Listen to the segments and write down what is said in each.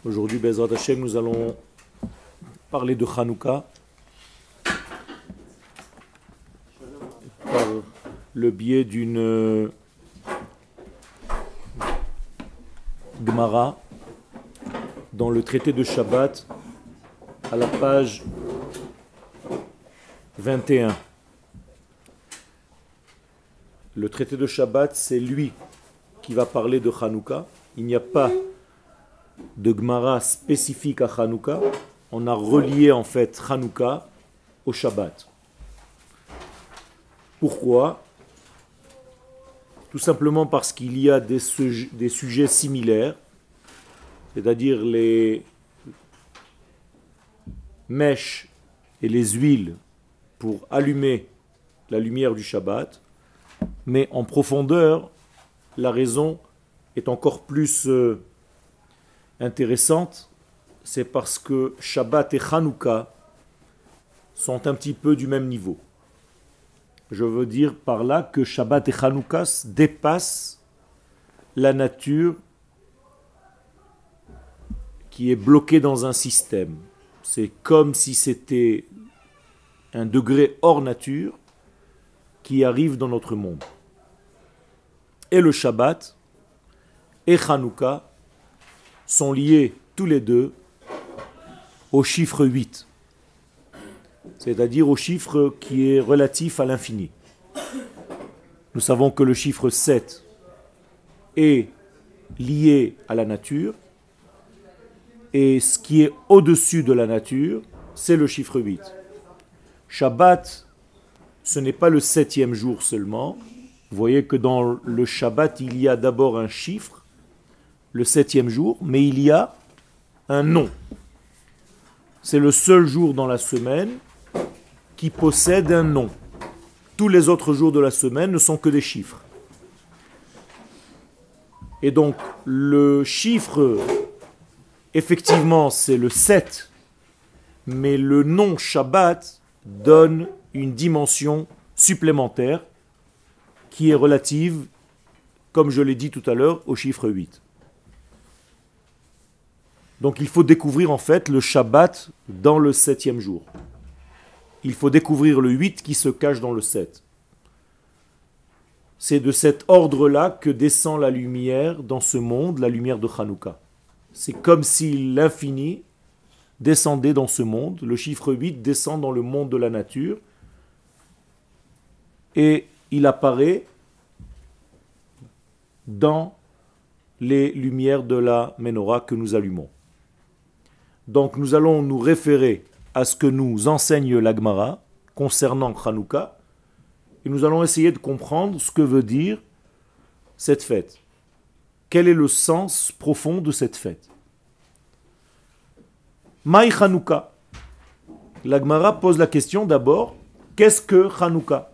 Aujourd'hui, Bezrat Hashem, nous allons parler de Hanouka par le biais d'une Gemara dans le traité de Shabbat à la page 21. Le traité de Shabbat, c'est lui qui va parler de Hanouka. Il n'y a pas de Gemara spécifique à Hanouka. On a relié en fait Hanouka au Shabbat. Pourquoi? Tout simplement parce qu'il y a des sujets similaires, c'est-à-dire les mèches et les huiles pour allumer la lumière du Shabbat, mais en profondeur, la raison est encore plus intéressante, c'est parce que Shabbat et Hanouka sont un petit peu du même niveau. Je veux dire par là que Shabbat et Hanouka dépassent la nature qui est bloquée dans un système. C'est comme si c'était un degré hors nature qui arrive dans notre monde. Et le Shabbat et Hanouka sont liés tous les deux au chiffre 8, c'est-à-dire au chiffre qui est relatif à l'infini. Nous savons que le chiffre 7 est lié à la nature, et ce qui est au-dessus de la nature, c'est le chiffre 8. Shabbat, ce n'est pas le 7e jour seulement. Vous voyez que dans le Shabbat, il y a d'abord un chiffre, le 7e jour, mais il y a un nom. C'est le seul jour dans la semaine qui possède un nom. Tous les autres jours de la semaine ne sont que des chiffres. Et donc, le chiffre, effectivement, c'est le 7, mais le nom Shabbat donne une dimension supplémentaire qui est relative, comme je l'ai dit tout à l'heure, au chiffre 8. Donc il faut découvrir en fait le Shabbat dans le 7e jour. Il faut découvrir le 8 qui se cache dans le 7. C'est de cet ordre-là que descend la lumière dans ce monde, la lumière de Hanouka. C'est comme si l'infini descendait dans ce monde, le chiffre 8 descend dans le monde de la nature, et il apparaît dans les lumières de la menorah que nous allumons. Donc nous allons nous référer à ce que nous enseigne la Gemara concernant Hanouka, et nous allons essayer de comprendre ce que veut dire cette fête. Quel est le sens profond de cette fête? Maï Hanouka. La Gemara pose la question d'abord, qu'est-ce que Hanouka?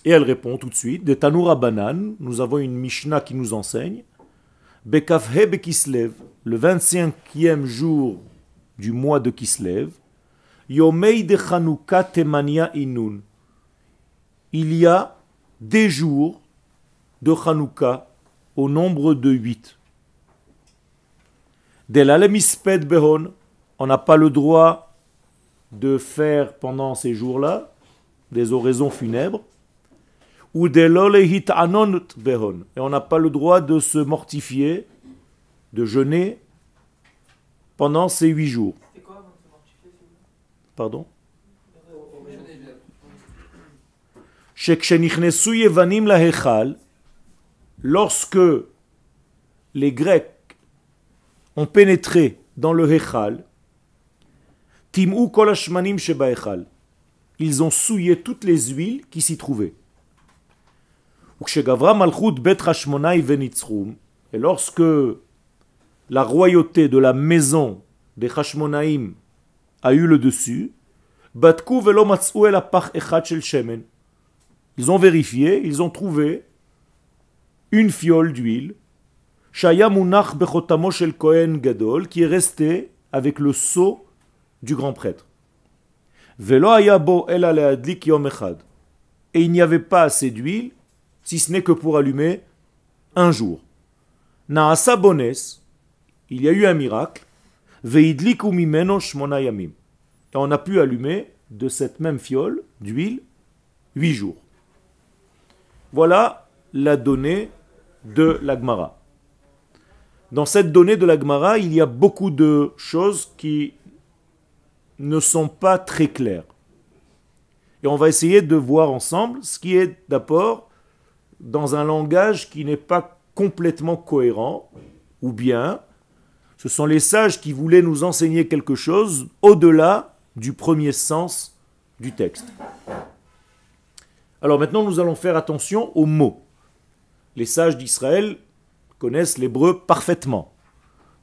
Et elle répond tout de suite, de Tanoura Banan, nous avons une Mishnah qui nous enseigne, Bekafhe Bekislev, le 25e jour du mois de Kislev, Yomei de Hanouka Temania Inun. Il y a des jours de Hanouka au nombre de 8. Delalemisped Behon, on n'a pas le droit de faire pendant ces jours-là des oraisons funèbres. Ou delolehit anonut behon. Et on n'a pas le droit de se mortifier, de jeûner pendant ces 8 jours. Pardon? Lorsque les Grecs ont pénétré dans le Hechal, tim'u kol hashmanim sheba Hechal, ils ont souillé toutes les huiles qui s'y trouvaient. Et lorsque la royauté de la maison des Hashmonaïm a eu le dessus, ils ont vérifié, ils ont trouvé une fiole d'huile qui est restée avec le sceau du grand prêtre. Et il n'y avait pas assez d'huile, si ce n'est que pour allumer un jour. Naasa bones, il y a eu un miracle. Veidliku mimeno shmona yamim. Et on a pu allumer de cette même fiole d'huile 8 jours. Voilà la donnée de la Gemara. Dans cette donnée de la Gemara, il y a beaucoup de choses qui ne sont pas très claires. Et on va essayer de voir ensemble ce qui est d'abord dans un langage qui n'est pas complètement cohérent, ou bien ce sont les sages qui voulaient nous enseigner quelque chose au-delà du premier sens du texte. Alors maintenant, nous allons faire attention aux mots. Les sages d'Israël connaissent l'hébreu parfaitement.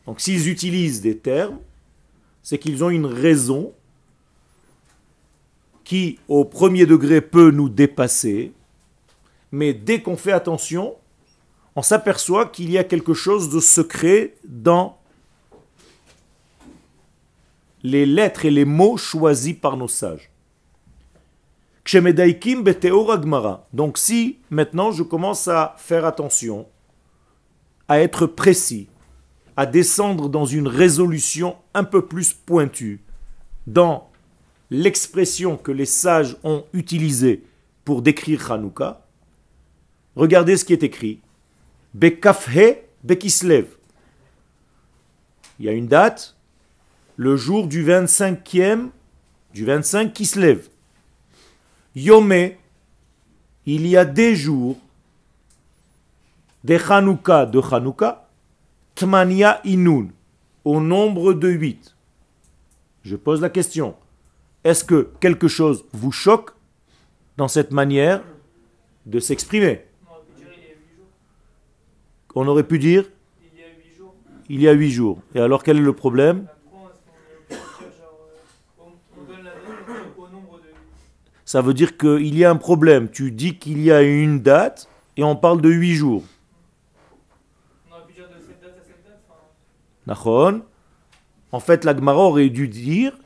Donc s'ils utilisent des termes, c'est qu'ils ont une raison qui, au premier degré, peut nous dépasser, mais dès qu'on fait attention, on s'aperçoit qu'il y a quelque chose de secret dans les lettres et les mots choisis par nos sages. Donc si maintenant je commence à faire attention, à être précis, à descendre dans une résolution un peu plus pointue, dans l'expression que les sages ont utilisée pour décrire Hanouka, regardez ce qui est écrit. Bekafhe Bekislev. Il y a une date, le jour du 25 Kislev. Yomé, il y a des jours de Hanouka, Tmania Inun, au nombre de 8. Je pose la question, est-ce que quelque chose vous choque dans cette manière de s'exprimer? On aurait pu dire il y a 8 jours. Et alors quel est le problème? Ça veut dire qu'il y a un problème. Tu dis qu'il y a une date et on parle de 8 jours. On aurait pu dire de cette date à cette date. Nachon. En fait, la Gemara aurait dû dire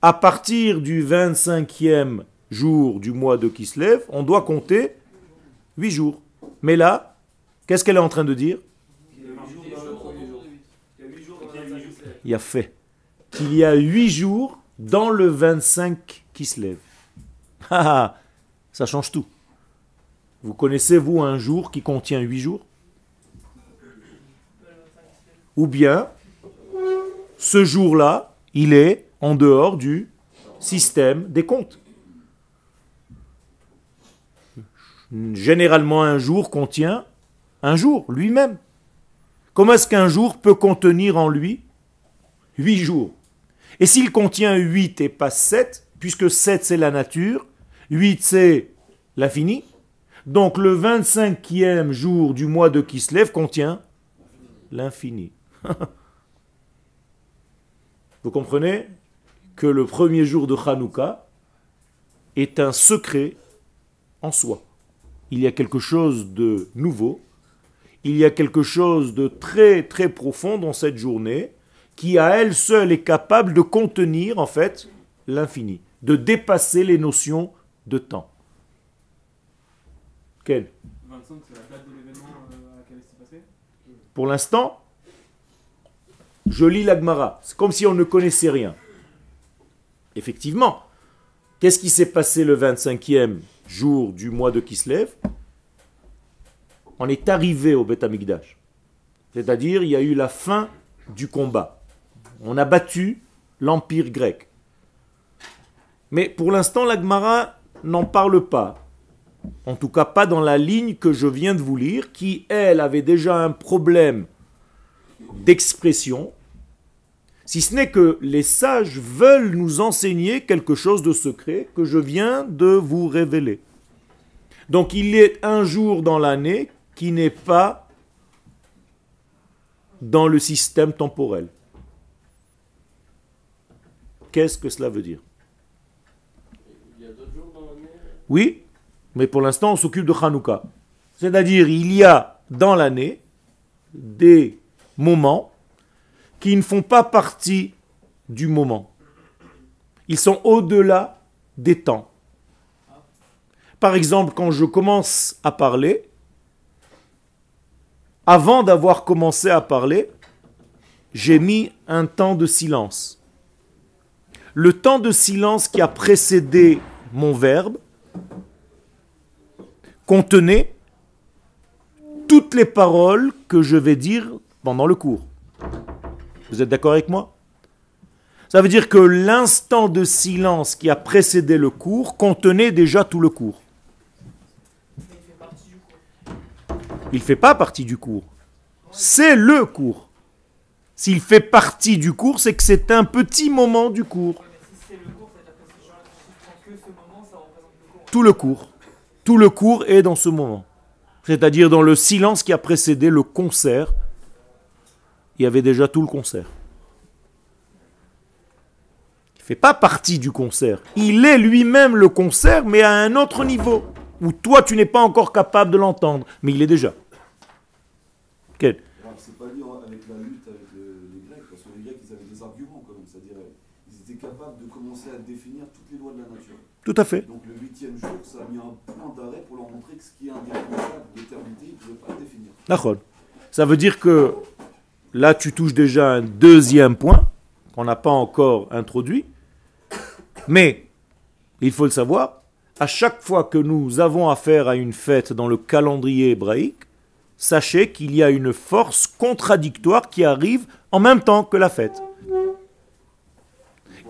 à partir du 25e jour du mois de Kislev, on doit compter 8 jours. Mais là, qu'est-ce qu'elle est en train de dire? Il y a fait qu'il y a 8 jours dans le 25 Kislev. Ça change tout. Vous connaissez, vous, un jour qui contient 8 jours? Ou bien, ce jour-là, il est en dehors du système des comptes. Généralement, un jour contient un jour lui-même. Comment est-ce qu'un jour peut contenir en lui 8 jours? Et s'il contient 8 et pas 7, puisque 7 c'est la nature, 8 c'est l'infini, donc le 25e jour du mois de Kislev contient l'infini. Vous comprenez que le premier jour de Hanouka est un secret en soi. Il y a quelque chose de nouveau, il y a quelque chose de très très profond dans cette journée qui à elle seule est capable de contenir en fait l'infini, de dépasser les notions de temps. Quel? 25, c'est la date de l'événement à laquelle il s'est passé. Pour l'instant, je lis la Gemara. C'est comme si on ne connaissait rien. Effectivement, qu'est-ce qui s'est passé le 25e jour du mois de Kislev? On est arrivé au Beth Amikdash. C'est-à-dire, il y a eu la fin du combat. On a battu l'Empire grec. Mais pour l'instant, la Gemara n'en parle pas. En tout cas, pas dans la ligne que je viens de vous lire, qui, elle, avait déjà un problème d'expression, si ce n'est que les sages veulent nous enseigner quelque chose de secret que je viens de vous révéler. Donc il y a un jour dans l'année qui n'est pas dans le système temporel. Qu'est-ce que cela veut dire? Il y a d'autres jours dans l'année? Oui, mais pour l'instant on s'occupe de Hanouka. C'est-à-dire il y a dans l'année des moments qui ne font pas partie du moment. Ils sont au-delà des temps. Par exemple, quand je commence à parler, avant d'avoir commencé à parler, j'ai mis un temps de silence. Le temps de silence qui a précédé mon verbe contenait toutes les paroles que je vais dire pendant le cours. Vous êtes d'accord avec moi? Ça veut dire que l'instant de silence qui a précédé le cours contenait déjà tout le cours. Mais il fait partie du cours. Il ne fait pas partie du cours. C'est le cours. S'il fait partie du cours, c'est que c'est un petit moment du cours. Ouais, mais si c'est le cours, c'est-à-dire que si je prends que ce moment, ça représente le cours. Tout le cours. Tout le cours est dans ce moment. C'est-à-dire dans le silence qui a précédé le concert. Il y avait déjà tout le concert. Il ne fait pas partie du concert. Il est lui-même le concert, mais à un autre niveau, où toi tu n'es pas encore capable de l'entendre, mais il est déjà. Quel? Alors, c'est pas lié avec la lutte avec les Grecs, parce que les Grecs, ils avaient des arguments quand même, c'est-à-dire ils étaient capables de commencer à définir toutes les lois de la nature. Tout à fait. Donc le 8e jour, ça a mis un point d'arrêt pour leur montrer que ce qui est indéfinissable, l'éternité, ils ne pouvaient pas le définir. D'accord. Ça veut dire que là tu touches déjà un deuxième point qu'on n'a pas encore introduit, mais il faut le savoir, à chaque fois que nous avons affaire à une fête dans le calendrier hébraïque, sachez qu'il y a une force contradictoire qui arrive en même temps que la fête.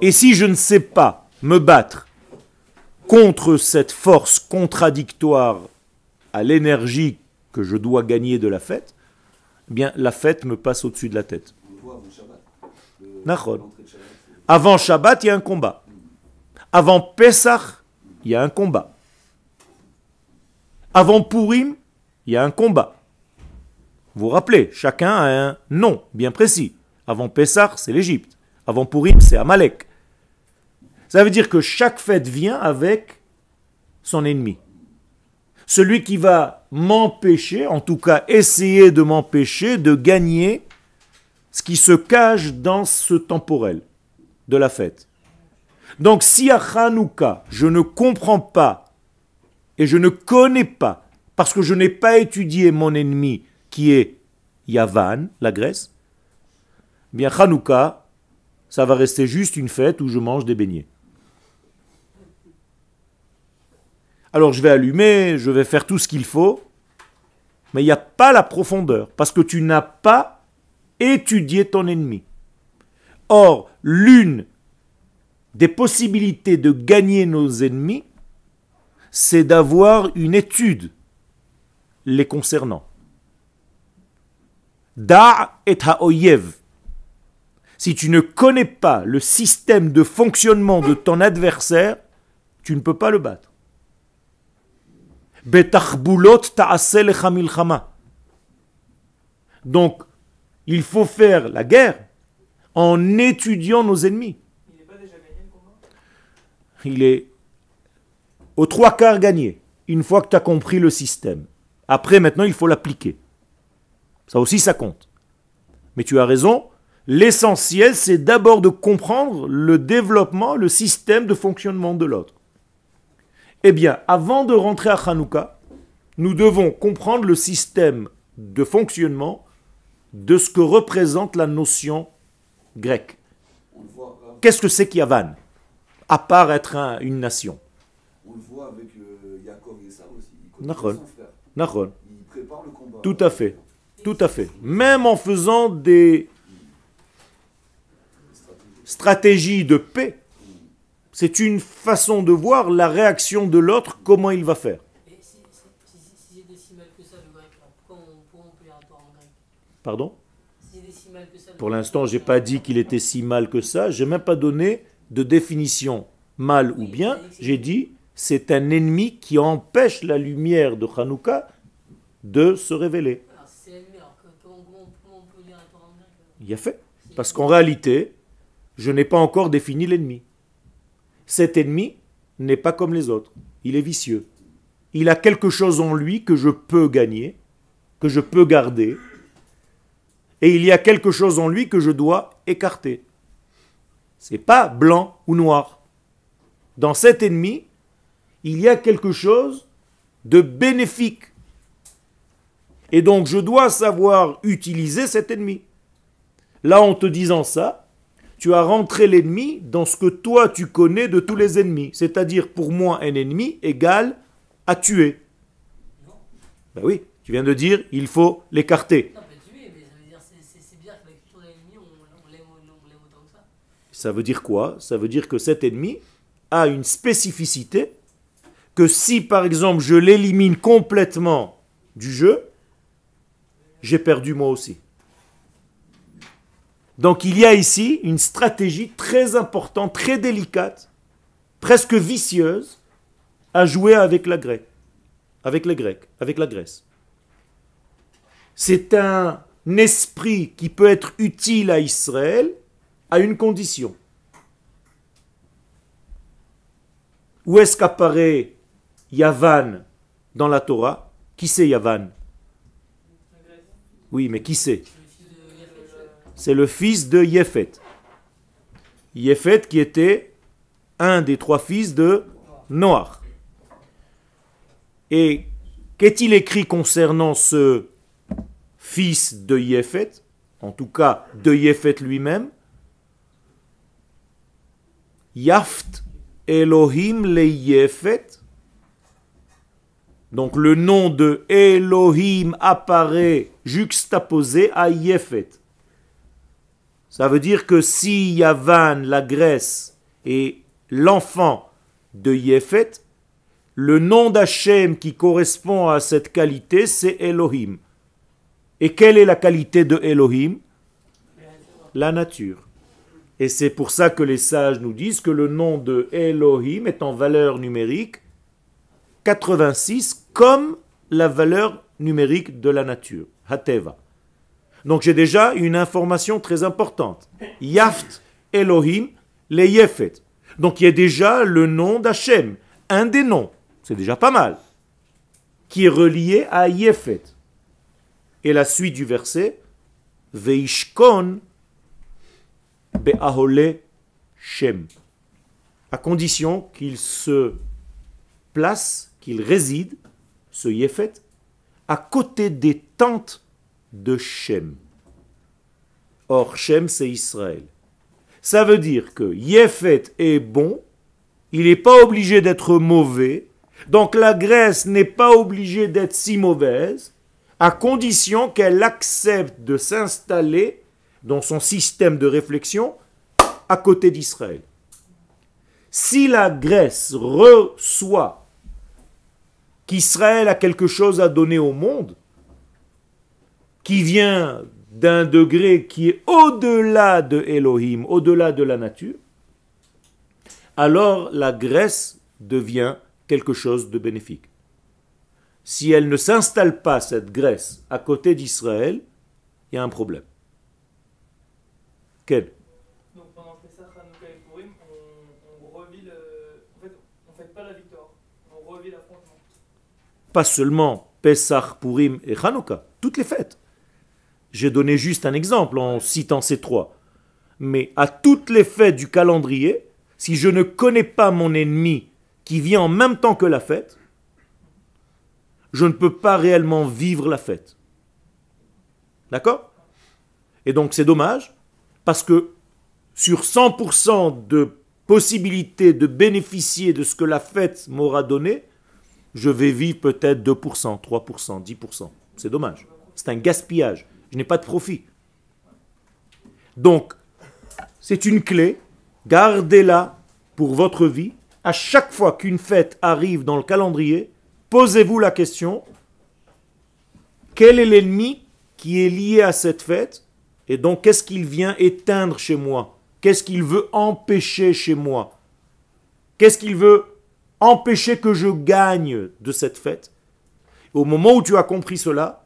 Et si je ne sais pas me battre contre cette force contradictoire à l'énergie que je dois gagner de la fête, eh bien la fête me passe au-dessus de la tête. On le voit avant Shabbat. Nachon. L'entrée de Shabbat, c'est- Avant Shabbat, il y a un combat. Avant Pessah, il y a un combat. Avant Purim, il y a un combat. Vous vous rappelez, chacun a un nom bien précis. Avant Pessah, c'est l'Égypte. Avant Purim, c'est Amalek. Ça veut dire que chaque fête vient avec son ennemi. Celui qui va m'empêcher, en tout cas essayer de m'empêcher de gagner ce qui se cache dans ce temporel de la fête. Donc si à Hanouka, je ne comprends pas et je ne connais pas, parce que je n'ai pas étudié mon ennemi qui est Yavan, la Grèce, eh bien Hanouka, ça va rester juste une fête où je mange des beignets. Alors je vais allumer, je vais faire tout ce qu'il faut, mais il n'y a pas la profondeur, parce que tu n'as pas étudié ton ennemi. Or, l'une des possibilités de gagner nos ennemis, c'est d'avoir une étude les concernant. Da' et ha'oyev. Si tu ne connais pas le système de fonctionnement de ton adversaire, tu ne peux pas le battre. Betachbulot ta'aseh lecha milchama. Donc, il faut faire la guerre en étudiant nos ennemis. Il n'est pas déjà gagné le combat? Il est aux trois quarts gagné, une fois que tu as compris le système. Après, maintenant, il faut l'appliquer. Ça aussi, ça compte. Mais tu as raison, l'essentiel, c'est d'abord de comprendre le développement, le système de fonctionnement de l'autre. Eh bien, avant de rentrer à Hanouka, nous devons comprendre le système de fonctionnement de ce que représente la notion grecque. On le voit, Qu'est-ce que c'est qu'Yavan, à part être une nation? on le voit avec Yaakov et Esav aussi. Il connaît Nachon. son frère. Nachon. Il prépare le combat. Tout à fait. Tout à fait. Même en faisant des stratégies de paix, c'est une façon de voir la réaction de l'autre, comment il va faire. Et si c'est des si mal que ça, le grec, là, pourquoi on peut lire la Torah en grec? Pardon? Si c'est des si mal que ça, Pour l'instant, je n'ai pas dit qu'il était si mal que ça. Je n'ai même pas donné de définition mal ou bien. J'ai dit c'est un ennemi qui empêche la lumière de Hanouka de se révéler. Alors, si c'est l'ennemi, alors comment on peut lire la Torah en grec? Il y a fait. Parce qu'en réalité, je n'ai pas encore défini l'ennemi. Cet ennemi n'est pas comme les autres. Il est vicieux. Il a quelque chose en lui que je peux gagner, que je peux garder. Et il y a quelque chose en lui que je dois écarter. C'est pas blanc ou noir. Dans cet ennemi, il y a quelque chose de bénéfique. Et donc je dois savoir utiliser cet ennemi. Là, en te disant ça, tu as rentré l'ennemi dans ce que toi tu connais de tous les ennemis. C'est-à-dire, pour moi, un ennemi égale à tuer. Ben oui, tu viens de dire, il faut l'écarter. Non, pas tuer, mais ça veut dire c'est bien que la culture de l'ennemi, on l'aime autant que ça. Ça veut dire quoi? Ça veut dire que cet ennemi a une spécificité que si, par exemple, je l'élimine complètement du jeu, j'ai perdu moi aussi. Donc il y a ici une stratégie très importante, très délicate, presque vicieuse, à jouer avec la Grèce, avec les Grecs, avec la Grèce. C'est un esprit qui peut être utile à Israël à une condition. Où est-ce qu'apparaît Yavan dans la Torah? Qui c'est Yavan? Oui, mais qui c'est? C'est le fils de Yéphet. Yéphet qui était un des 3 fils de Noach. Et qu'est-il écrit concernant ce fils de Yéphet, en tout cas de Yéphet lui-même? Yaft Elohim le Yéphet. Donc le nom de Elohim apparaît juxtaposé à Yéphet. Ça veut dire que si Yavan, la Grèce, est l'enfant de Yéphet, le nom d'Hachem qui correspond à cette qualité, c'est Elohim. Et quelle est la qualité de Elohim? La nature. Et c'est pour ça que les sages nous disent que le nom de Elohim est en valeur numérique 86 comme la valeur numérique de la nature, Hateva. Donc j'ai déjà une information très importante. Yaft Elohim le Yéphet. Donc il y a déjà le nom d'Hachem, un des noms, c'est déjà pas mal, qui est relié à Yéphet. Et la suite du verset, Veishkon be'ahole Shem. À condition qu'il se place, qu'il réside, ce Yéphet, à côté des tentes de Shem. Or, Shem, c'est Israël. Ça veut dire que Yéphet est bon, il n'est pas obligé d'être mauvais, donc la Grèce n'est pas obligée d'être si mauvaise, à condition qu'elle accepte de s'installer dans son système de réflexion à côté d'Israël. Si la Grèce reçoit qu'Israël a quelque chose à donner au monde, qui vient d'un degré qui est au-delà de Elohim, au-delà de la nature, alors la Grèce devient quelque chose de bénéfique. Si elle ne s'installe pas, cette Grèce, à côté d'Israël, il y a un problème. Quel? Donc pendant Pessah, Hanouka et Purim, on revit le. En fait, on ne fait pas la victoire, on revit l'affrontement. Pas seulement Pessah, Purim et Hanouka, toutes les fêtes. J'ai donné juste un exemple en citant ces 3. Mais à toutes les fêtes du calendrier, si je ne connais pas mon ennemi qui vient en même temps que la fête, je ne peux pas réellement vivre la fête. D'accord? Et donc c'est dommage, parce que sur 100% de possibilités de bénéficier de ce que la fête m'aura donné, je vais vivre peut-être 2%, 3%, 10%. C'est dommage. C'est un gaspillage. Je n'ai pas de profit. Donc, c'est une clé. Gardez-la pour votre vie. À chaque fois qu'une fête arrive dans le calendrier, posez-vous la question, quel est l'ennemi qui est lié à cette fête? Et donc, qu'est-ce qu'il vient éteindre chez moi? Qu'est-ce qu'il veut empêcher chez moi? Qu'est-ce qu'il veut empêcher que je gagne de cette fête? Au moment où tu as compris cela,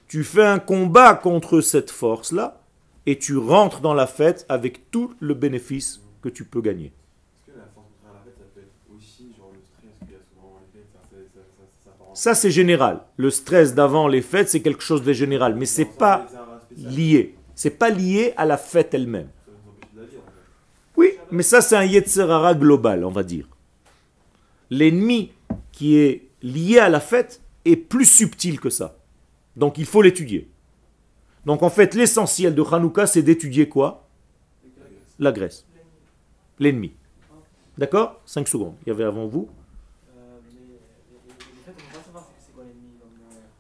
tu fais un combat contre cette force-là et tu rentres dans la fête avec tout le bénéfice que tu peux gagner. Est-ce que la force contraire à la fête, ça peut être aussi genre le stress qu'il y a souvent les fêtes, Ça, c'est général. Le stress d'avant les fêtes, c'est quelque chose de général. Mais c'est pas lié. C'est pas lié à la fête elle-même. Ça nous empêche de la vie, en fait. Oui, mais ça, c'est un Yetzer Hara global, on va dire. L'ennemi qui est lié à la fête est plus subtil que ça. Donc, il faut l'étudier. Donc en fait, l'essentiel de Hanouka, c'est d'étudier quoi? La graisse. L'ennemi. D'accord? 5 secondes. Il y avait avant vous. En fait, on peut pas savoir c'est quoi l'ennemi.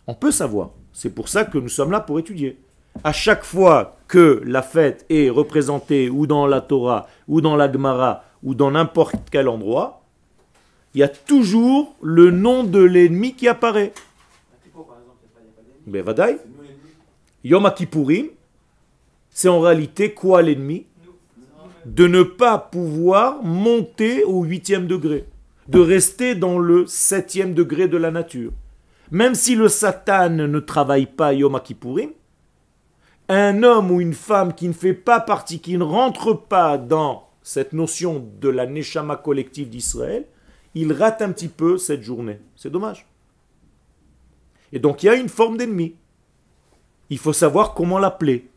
On peut savoir. C'est pour ça que nous sommes là pour étudier. À chaque fois que la fête est représentée ou dans la Torah, ou dans la Gemara, ou dans n'importe quel endroit, il y a toujours le nom de l'ennemi qui apparaît. Par exemple, il n'y a pas d'ennemi. Ben, Vadaï. C'est nous l'ennemi. Yom Kippourim, c'est en réalité quoi l'ennemi? De ne pas pouvoir monter au 8e degré, de rester dans le 7e degré de la nature. Même si le Satan ne travaille pas Yom Kippourim, un homme ou une femme qui ne fait pas partie, qui ne rentre pas dans cette notion de la Neshama collective d'Israël, il rate un petit peu cette journée. C'est dommage. Et donc il y a une forme d'ennemi. Il faut savoir comment l'appeler.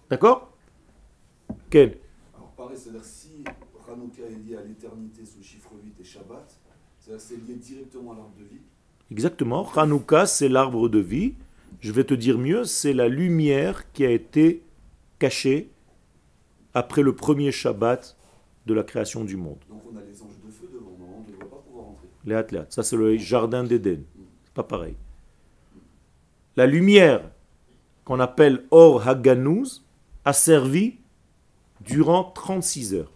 D'accord? Quel? Alors pareil, c'est-à-dire si Hanouka est lié à l'éternité sous le chiffre 8 et Shabbat, c'est-à-dire que c'est lié directement à l'arbre de vie. Exactement. Hanouka, c'est l'arbre de vie. Je vais te dire mieux, c'est la lumière qui a été cachée après le premier Shabbat de la création du monde. Donc on a les anges de feu devant, on ne devrait pas pouvoir rentrer. Les athlètes. Ça, c'est le jardin d'Éden. C'est pas pareil. La lumière qu'on appelle Or Haganouz a servi durant 36 heures.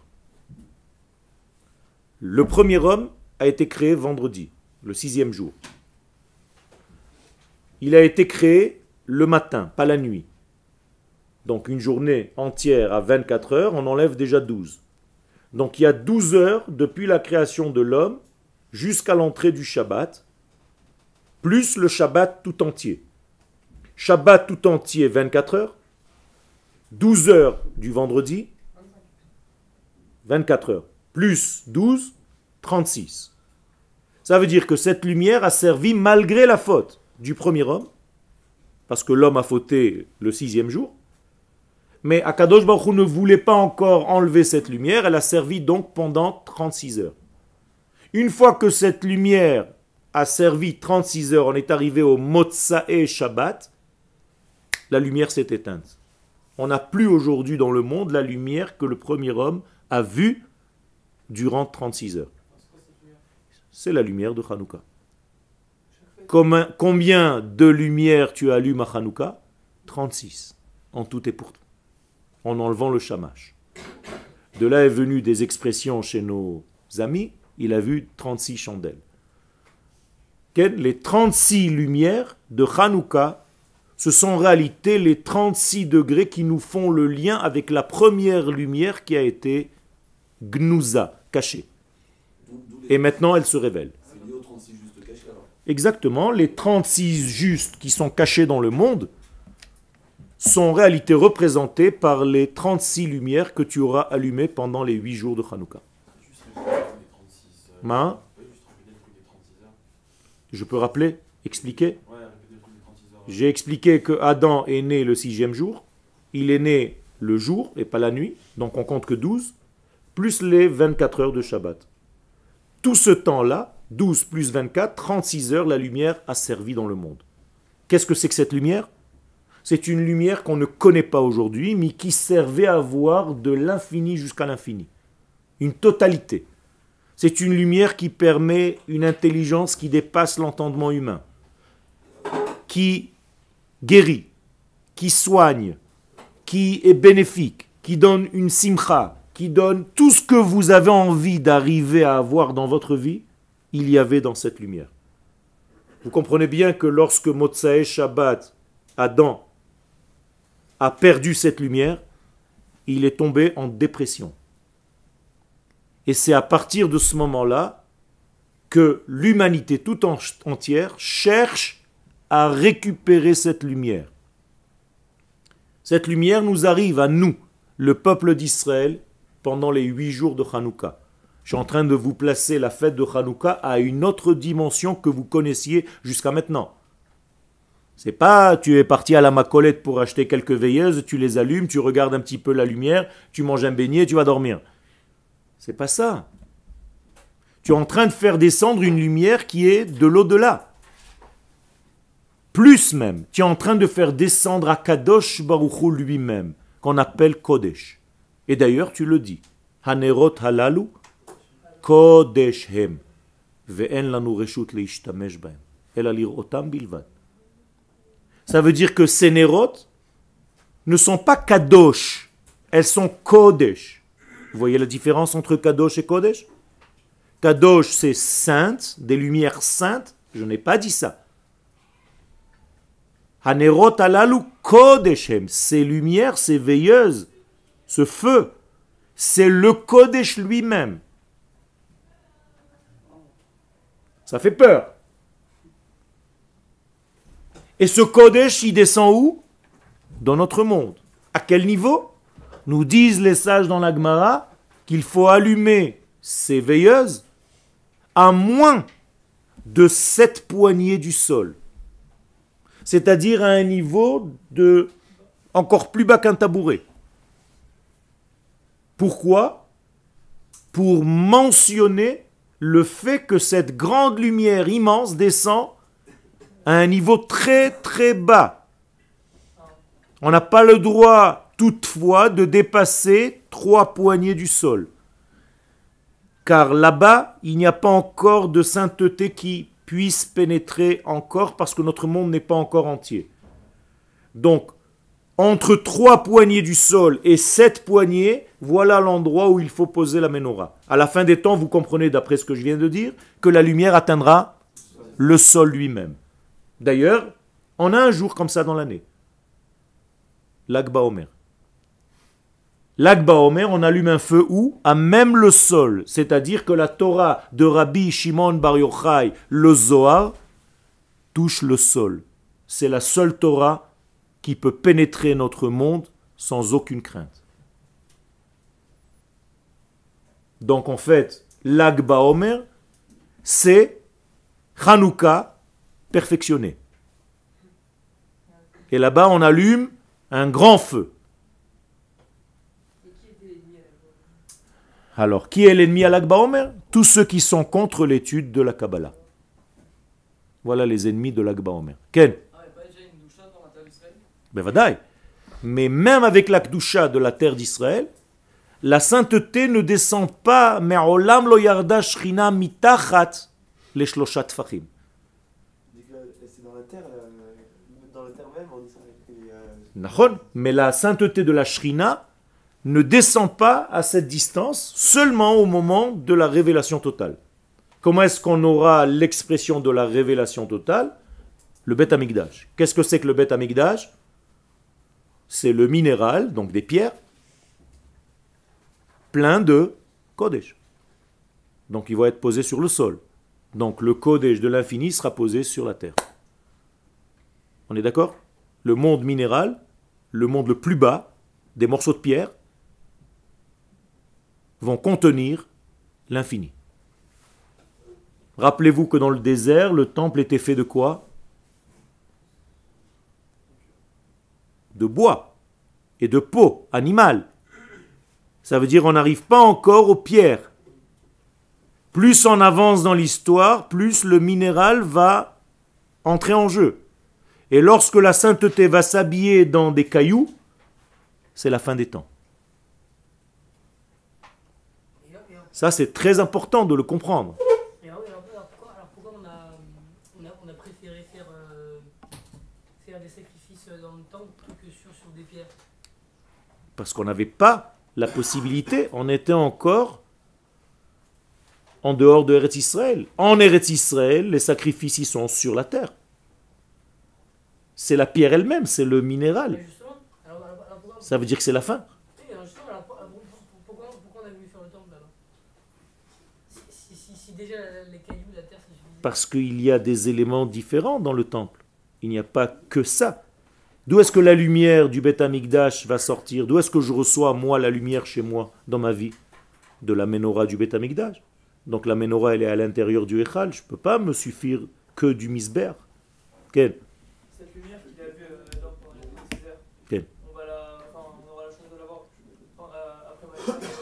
Le premier homme a été créé vendredi, le 6e jour. Il a été créé le matin, pas la nuit. Donc une journée entière à 24 heures, on enlève déjà 12. Donc il y a 12 heures depuis la création de l'homme jusqu'à l'entrée du Shabbat, plus le Shabbat tout entier. Shabbat tout entier, 24 heures. 12 heures du vendredi, 24 heures. Plus 12, 36. Ça veut dire que cette lumière a servi malgré la faute du premier homme, parce que l'homme a fauté le 6e jour, mais Akadosh Baruch Hu ne voulait pas encore enlever cette lumière, elle a servi donc pendant 36 heures. Une fois que cette lumière a servi 36 heures, on est arrivé au Motsae Shabbat, la lumière s'est éteinte. On n'a plus aujourd'hui dans le monde la lumière que le premier homme a vue durant 36 heures. C'est la lumière de Hanouka. Combien de lumières tu allumes à Hanouka? 36, en tout et pour tout, en enlevant le shamash. De là est venue des expressions chez nos amis, il a vu 36 chandelles. Les 36 lumières de Hanouka, ce sont en réalité les 36 degrés qui nous font le lien avec la première lumière qui a été Gnouza, cachée. Et maintenant elle se révèle. C'est lié aux 36 justes cachés alors. Exactement, les 36 justes qui sont cachés dans le monde sont en réalité représentés par les 36 lumières que tu auras allumées pendant les 8 jours de Hanouka. Juste répéter les 36 heures. Ma, Vous pouvez juste répéter le truc des 36 heures. je peux rappeler, expliquer. Ouais, répéter le truc des 36 heures. J'ai expliqué que Adam est né le 6e jour, il est né le jour et pas la nuit, donc on compte que 12, plus les 24 heures de Shabbat. Tout ce temps-là, 12 plus 24, 36 heures, la lumière a servi dans le monde. Qu'est-ce que c'est que cette lumière? C'est une lumière qu'on ne connaît pas aujourd'hui, mais qui servait à voir de l'infini jusqu'à l'infini. Une totalité. C'est une lumière qui permet une intelligence qui dépasse l'entendement humain, qui guérit, qui soigne, qui est bénéfique, qui donne une simcha, qui donne tout ce que vous avez envie d'arriver à avoir dans votre vie, il y avait dans cette lumière. Vous comprenez bien que lorsque Motsae Shabbat, Adam a perdu cette lumière, il est tombé en dépression. Et c'est à partir de ce moment-là que l'humanité tout entière cherche à récupérer cette lumière. Cette lumière nous arrive à nous, le peuple d'Israël, pendant les 8 jours de Hanouka. Je suis en train de vous placer la fête de Hanouka à une autre dimension que vous connaissiez jusqu'à maintenant. C'est pas tu es parti à la Macolette pour acheter quelques veilleuses, tu les allumes, tu regardes un petit peu la lumière, tu manges un beignet, tu vas dormir. C'est pas ça. Tu es en train de faire descendre une lumière qui est de l'au-delà. Plus même, tu es en train de faire descendre à Kadosh Baruch Hu lui-même, qu'on appelle Kodesh. Et d'ailleurs, tu le dis. Hanerot halalu Kodesh hem. Ve'en lanu reshut leishtamesh bahem. Ela lir'otam bilvad. Ça veut dire que ces nerot ne sont pas Kadosh, elles sont Kodesh. Vous voyez la différence entre Kadosh et Kodesh? Kadosh, c'est sainte, des lumières saintes. Je n'ai pas dit ça. Hanerot alalu Kodeshem, ces lumières, ces veilleuses, ce feu, c'est le Kodesh lui-même. Ça fait peur. Et ce Kodesh, il descend où? Dans notre monde. À quel niveau? Nous disent les sages dans la Gemara qu'il faut allumer ces veilleuses à moins de 7 poignées du sol. C'est-à-dire à un niveau de encore plus bas qu'un tabouret. Pourquoi? Pour mentionner le fait que cette grande lumière immense descend à un niveau très très bas. On n'a pas le droit toutefois de dépasser 3 poignées du sol. Car là-bas, il n'y a pas encore de sainteté qui puisse pénétrer encore parce que notre monde n'est pas encore entier. Donc, entre 3 poignées du sol et 7 poignées, voilà l'endroit où il faut poser la menorah. À la fin des temps, vous comprenez, d'après ce que je viens de dire, que la lumière atteindra le sol lui-même. D'ailleurs, on a un jour comme ça dans l'année. Lag BaOmer. Lag BaOmer, on allume un feu où? À même le sol. C'est-à-dire que la Torah de Rabbi Shimon Bar Yochai, le Zohar, touche le sol. C'est la seule Torah qui peut pénétrer notre monde sans aucune crainte. Donc en fait, Lag BaOmer, c'est Hanouka perfectionné. Et là-bas, on allume un grand feu. Alors, qui est l'ennemi à Lag BaOmer? Tous ceux qui sont contre l'étude de la Kabbalah. Voilà les ennemis de Lag BaOmer. Ken? Ben vadaï. Mais même avec la Kedusha de la terre d'Israël, la sainteté ne descend pas, mais olam lo yarda shrina mitachat les shloshat tfachim. C'est dans la terre même en Israël. Nachon, mais la sainteté de la shrina ne descend pas à cette distance seulement au moment de la révélation totale. Comment est-ce qu'on aura l'expression de la révélation totale? Le Beth Amikdash. Qu'est-ce que c'est que le Beth Amikdash? C'est le minéral, donc des pierres, plein de Kodesh. Donc il va être posé sur le sol. Donc le Kodesh de l'infini sera posé sur la terre. On est d'accord? Le monde minéral, le monde le plus bas, des morceaux de pierre, vont contenir l'infini. Rappelez-vous que dans le désert, le temple était fait de quoi? De bois et de peau animale. Ça veut dire qu'on n'arrive pas encore aux pierres. Plus on avance dans l'histoire, plus le minéral va entrer en jeu. Et lorsque la sainteté va s'habiller dans des cailloux, c'est la fin des temps. Ça, c'est très important de le comprendre. Alors pourquoi on a préféré faire des sacrifices dans le temple plutôt que sur des pierres? Parce qu'on n'avait pas la possibilité, on était encore en dehors de Eretz Israël. En Eretz Israël, les sacrifices y sont sur la terre. C'est la pierre elle-même, c'est le minéral. Ça veut dire que c'est la fin. Pourquoi on a voulu faire le temple alors? Si déjà les cailloux, la terre, c'est suffisant. Parce qu'il y a des éléments différents dans le temple. Il n'y a pas que ça. D'où est-ce que la lumière du Beth Amikdash va sortir? D'où est-ce que je reçois, moi, la lumière chez moi, dans ma vie? De la menorah du Beth Amikdash. Donc la menorah, elle est à l'intérieur du Echal. Je ne peux pas me suffire que du misber. Quel? Cette lumière qu'il a vue dans le désert, Quel? on aura la chance de la voir après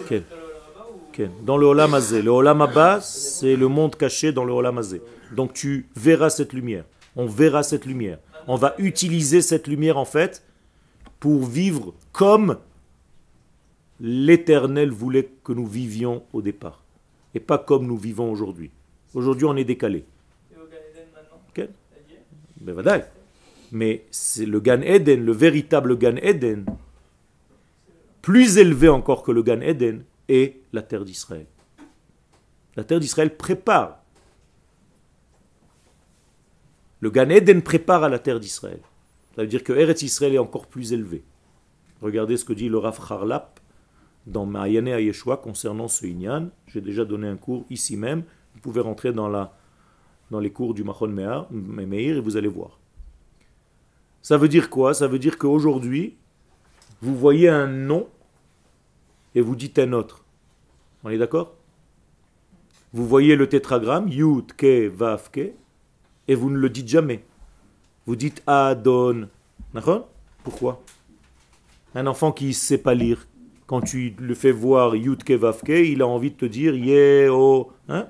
Quel? là-bas ou... Quel? Dans le Olam Hazé. Le Olam Abba, c'est le monde caché dans le Olam Hazé. Donc tu verras cette lumière. On verra cette lumière. On va utiliser cette lumière en fait pour vivre comme l'Éternel voulait que nous vivions au départ. Et pas comme nous vivons aujourd'hui. Aujourd'hui, on est décalé. Et au Gan Eden maintenant Ok. ça y est. Ben, vadaï. Mais c'est le Gan Eden, le véritable Gan Eden, plus élevé encore que le Gan Eden, est la terre d'Israël. La terre d'Israël prépare. Le Gan Eden prépare à la terre d'Israël. Ça veut dire que Eretz Israël est encore plus élevé. Regardez ce que dit le Rav Harlap dans Ma'ayane à Yeshua concernant ce Inyan. J'ai déjà donné un cours ici même. Vous pouvez rentrer dans les cours du Machon Meir et vous allez voir. Ça veut dire quoi? Ça veut dire qu'aujourd'hui, vous voyez un nom et vous dites un autre. On est d'accord? Vous voyez le tétragramme, Yud, Ke, Vav, Ke, et vous ne le dites jamais. Vous dites Adon. D'accord? Pourquoi? Un enfant qui ne sait pas lire, quand tu le fais voir Yud, Ke, Vav, Ke, il a envie de te dire Ye, O. Hein?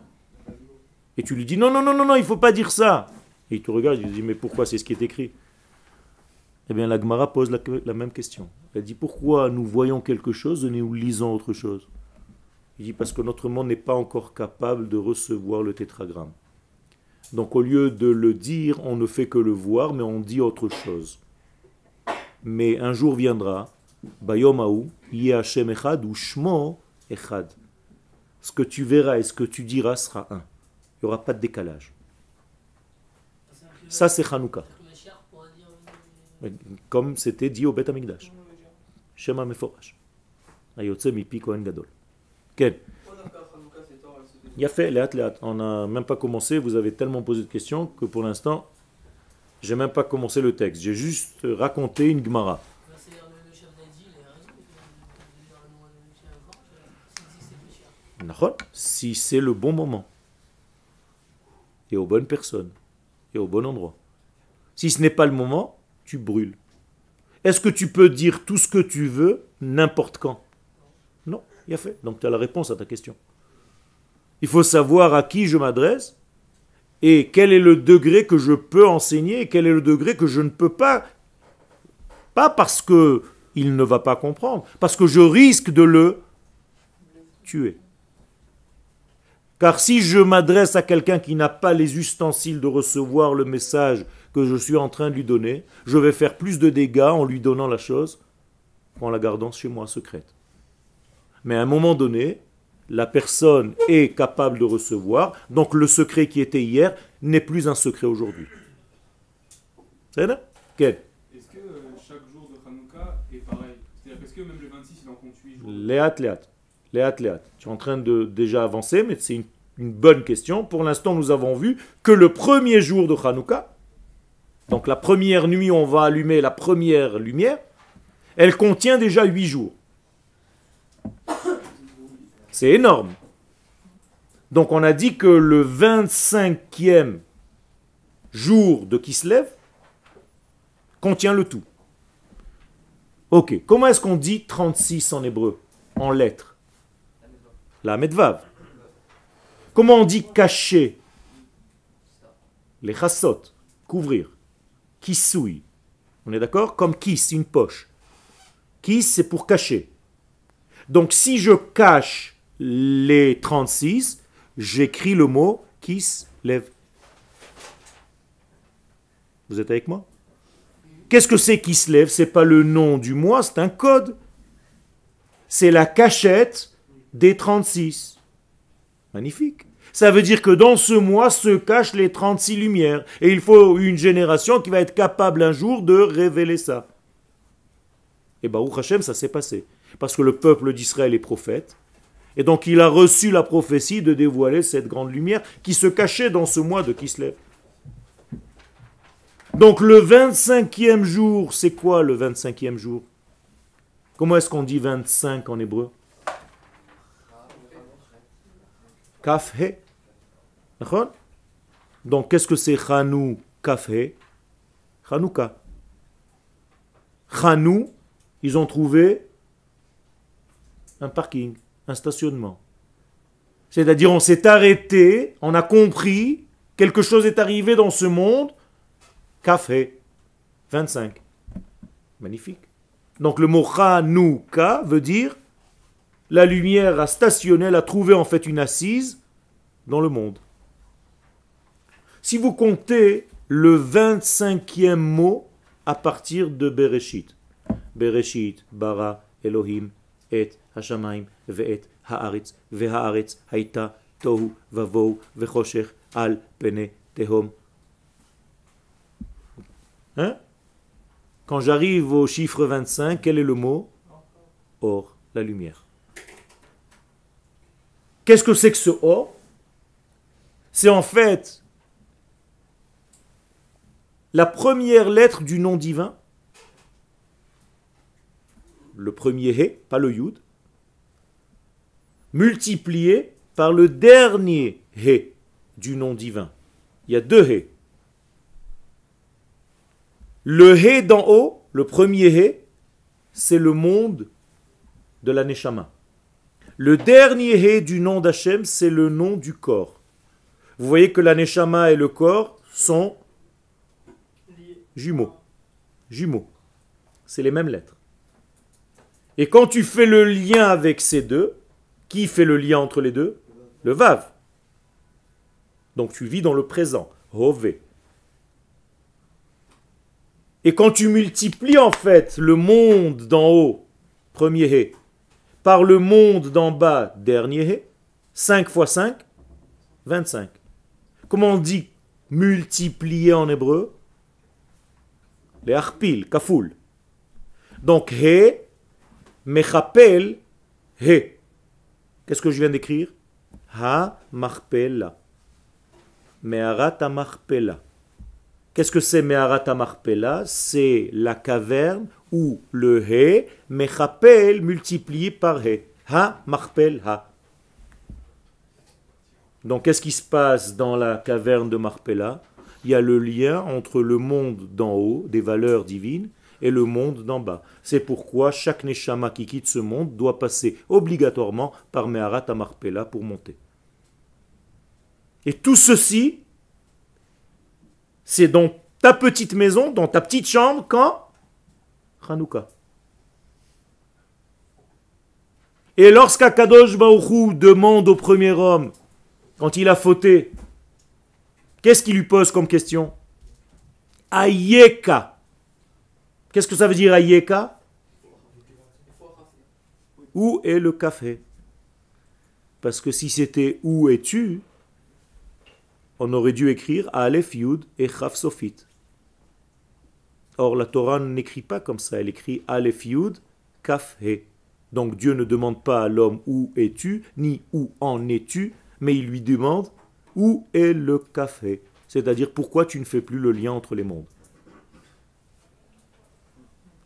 Et tu lui dis non, non, non, non, non, il ne faut pas dire ça. Et il te regarde, il te dit mais pourquoi c'est ce qui est écrit? Eh bien, la Gemara pose la même question. Elle dit pourquoi nous voyons quelque chose et nous lisons autre chose? Il dit parce que notre monde n'est pas encore capable de recevoir le tétragramme. Donc au lieu de le dire, on ne fait que le voir, mais on dit autre chose. Mais un jour viendra, Bayom Haou, Yeh Hashem Echad ou Shmo Echad. Ce que tu verras et ce que tu diras sera un. Il n'y aura pas de décalage. Ça c'est Hanouka. Comme c'était dit au Beth Amikdash. Shema Meforash. Ayotse Mipi Kohen Gadol. Quel? Il a fait, on n'a même pas commencé, vous avez tellement posé de questions que pour l'instant, j'ai même pas commencé le texte. J'ai juste raconté une Gemara. Si c'est le bon moment, et aux bonnes personnes, et au bon endroit. Si ce n'est pas le moment, tu brûles. Est-ce que tu peux dire tout ce que tu veux, n'importe quand? Non, il a fait. Donc tu as la réponse à ta question. Il faut savoir à qui je m'adresse et quel est le degré que je peux enseigner et quel est le degré que je ne peux pas. Pas parce qu'il ne va pas comprendre, parce que je risque de le tuer. Car si je m'adresse à quelqu'un qui n'a pas les ustensiles de recevoir le message que je suis en train de lui donner, je vais faire plus de dégâts en lui donnant la chose qu'en la gardant chez moi secrète. Mais à un moment donné, la personne est capable de recevoir, donc le secret qui était hier n'est plus un secret aujourd'hui. C'est là? Quel? Est-ce que chaque jour de Hanouka est pareil? C'est-à-dire est-ce que même le 26 il en compte 8 jours? Léat. Tu es en train de déjà avancer, mais c'est une bonne question. Pour l'instant, nous avons vu que le premier jour de Hanouka, donc la première nuit où on va allumer la première lumière, elle contient déjà 8 jours. C'est énorme. Donc on a dit que le 25e jour de Kislev contient le tout. Ok, comment est-ce qu'on dit 36 en hébreu, en lettres? La medvav. Comment on dit cacher? Les chassot, couvrir. Kissoui. On est d'accord? Comme kiss, une poche. Kiss, c'est pour cacher. Donc si je cache les 36, j'écris le mot Kislev. Vous êtes avec moi? Qu'est-ce que c'est Kislev? C'est pas le nom du mois, c'est un code. C'est la cachette des 36. Magnifique. Ça veut dire que dans ce mois se cachent les 36 lumières. Et il faut une génération qui va être capable un jour de révéler ça. Et Baruch Hashem, ça s'est passé. Parce que le peuple d'Israël est prophète. Et donc il a reçu la prophétie de dévoiler cette grande lumière qui se cachait dans ce mois de Kislev. Donc le 25e jour, c'est quoi le 25e jour? Comment est-ce qu'on dit 25 en hébreu? Kaf-he. Donc qu'est-ce que c'est Chanou Kaf-he? Chanouka. Chanou, ils ont trouvé un parking, un stationnement. C'est-à-dire on s'est arrêté, on a compris, quelque chose est arrivé dans ce monde, Kaf-he. 25. Magnifique. Donc le mot Chanouka veut dire la lumière a stationné, elle a trouvé en fait une assise dans le monde. Si vous comptez le 25e mot à partir de Bereshit. Bereshit, bara, Elohim, et, Hashamayim, ve'et, haaretz, ve'haaretz, haïta, tohu, vavou, ve'choshech, al, pene, tehom. Hein? Quand j'arrive au chiffre 25, quel est le mot? Or, la lumière. Qu'est-ce que c'est que ce or? C'est en fait la première lettre du nom divin, le premier He, pas le Yud, multiplié par le dernier He du nom divin. Il y a deux He. Le He d'en haut, le premier He, c'est le monde de la Neshama. Le dernier He du nom d'Hachem, c'est le nom du corps. Vous voyez que la Neshama et le corps sont jumeaux. Jumeaux. C'est les mêmes lettres. Et quand tu fais le lien avec ces deux, qui fait le lien entre les deux? Le Vav. Donc tu vis dans le présent. Hové. Et quand tu multiplies en fait le monde d'en haut, premier He, par le monde d'en bas, dernier He, 5 fois 5, 25. Comment on dit multiplier en hébreu? Les arpil, kafoul. Donc He, mechapel, He. Qu'est-ce que je viens d'écrire? Ha, marpela. Meharat marpela. Qu'est-ce que c'est Meharat marpela? C'est la caverne où le He, mechapel, multiplié par He. Ha, marpel, ha. Donc qu'est-ce qui se passe dans la caverne de Marpella? Il y a le lien entre le monde d'en haut, des valeurs divines, et le monde d'en bas. C'est pourquoi chaque Neshama qui quitte ce monde doit passer obligatoirement par Meharat Marpella pour monter. Et tout ceci, c'est dans ta petite maison, dans ta petite chambre, quand Hanouka. Et lorsqu'Akadosh Baruch Hu demande au premier homme, quand il a fauté, qu'est-ce qu'il lui pose comme question? Ayeka. Qu'est-ce que ça veut dire Ayeka? Où est le café? Parce que si c'était où es-tu, on aurait dû écrire Aleph Yud et Chaf Sofit. Or la Torah n'écrit pas comme ça, elle écrit Aleph Yud, Kaf He. Donc Dieu ne demande pas à l'homme où es-tu, ni où en es-tu, mais il lui demande où est le café. C'est-à-dire pourquoi tu ne fais plus le lien entre les mondes.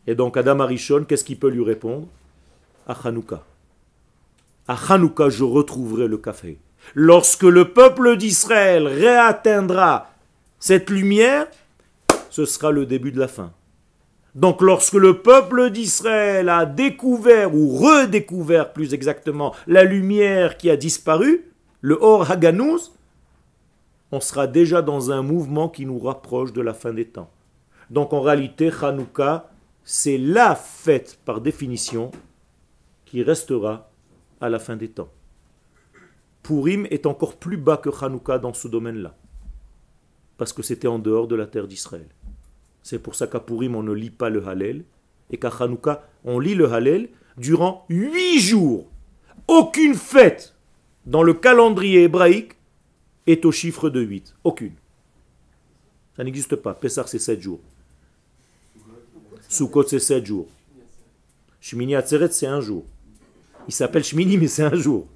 Et donc Adam Arishon, qu'est-ce qu'il peut lui répondre? À Hanouka. À Hanouka, je retrouverai le café. Lorsque le peuple d'Israël réatteindra cette lumière, ce sera le début de la fin. Donc lorsque le peuple d'Israël a découvert, ou redécouvert plus exactement, la lumière qui a disparu, le Or Haganouz, on sera déjà dans un mouvement qui nous rapproche de la fin des temps. Donc en réalité, Hanouka, c'est la fête par définition qui restera à la fin des temps. Purim est encore plus bas que Hanouka dans ce domaine-là, parce que c'était en dehors de la terre d'Israël. C'est pour ça qu'à Purim, on ne lit pas le Hallel, et qu'à Hanouka, on lit le Hallel durant 8 jours. Aucune fête dans le calendrier hébraïque est au chiffre de 8. Aucune. Ça n'existe pas. Pessah, c'est 7 jours. Sukkot, c'est 7 jours. Shmini Atzeret, c'est 1 jour. Il s'appelle Shmini, mais c'est 1 jour.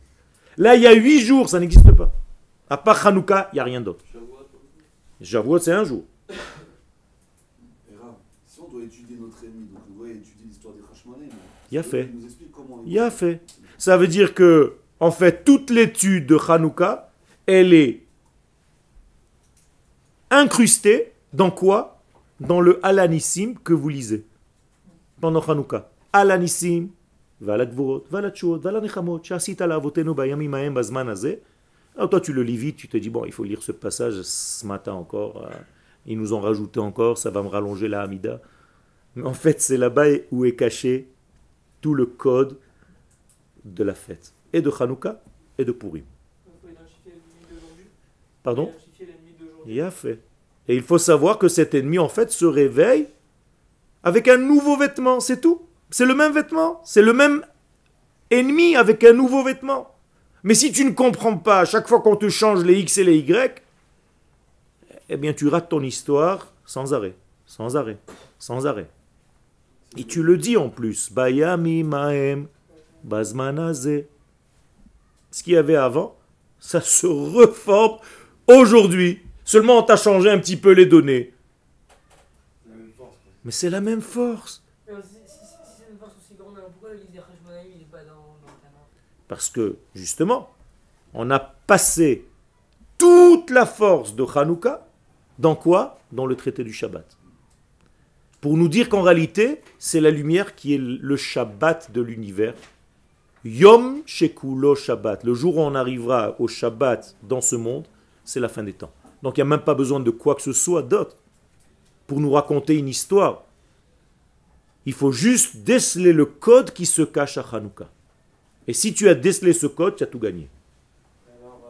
Là, il y a 8 jours, ça n'existe pas. À part Hanouka, il n'y a rien d'autre. Shavuot, c'est 1 jour. Si on doit étudier notre ennemi, donc on doit étudier l'histoire des Hashmonaïm. Il y a fait. Il nous explique comment Il y a fait. Ça veut dire que, en fait, toute l'étude de Hanouka, elle est incrustée dans quoi? Dans le Alanissim que vous lisez pendant Hanouka. Alanissim, Vala Gvorot, Vala Tchot, Vala Nechamot, Shasita la Avotenu Bayamim Mahem Bazman Azeh. Alors toi tu le lis vite, tu te dis bon, il faut lire ce passage ce matin encore. Ils nous ont rajouté encore, ça va me rallonger la Hamida. Mais en fait, c'est là-bas où est caché tout le code de la fête. Et de Hanouka et de Purim. Il faut identifier l'ennemi d'aujourd'hui. Pardon? Identifier l'ennemi d'aujourd'hui. Il a fait. Et il faut savoir que cet ennemi, en fait, se réveille avec un nouveau vêtement, c'est tout. C'est le même vêtement. C'est le même ennemi avec un nouveau vêtement. Mais si tu ne comprends pas, à chaque fois qu'on te change les X et les Y, eh bien tu rates ton histoire sans arrêt, sans arrêt, sans arrêt. Et tu le dis en plus. Bayami maem bazmanaze. Ce qu'il y avait avant, ça se reforme aujourd'hui. Seulement on t'a changé un petit peu les données. C'est la même force. Quoi. Mais c'est la même force. Mais si c'est une force aussi grande, alors pourquoi le livre des Hashmonaïm il n'est pas dans le Tanakh? Parce que, justement, on a passé toute la force de Hanouka dans quoi? Dans le traité du Shabbat. Pour nous dire qu'en réalité, c'est la lumière qui est le Shabbat de l'univers. Yom Shekulo Shabbat. Le jour où on arrivera au Shabbat dans ce monde, c'est la fin des temps. Donc il n'y a même pas besoin de quoi que ce soit d'autre pour nous raconter une histoire. Il faut juste déceler le code qui se cache à Hanouka. Et si tu as décelé ce code, tu as tout gagné. Alors,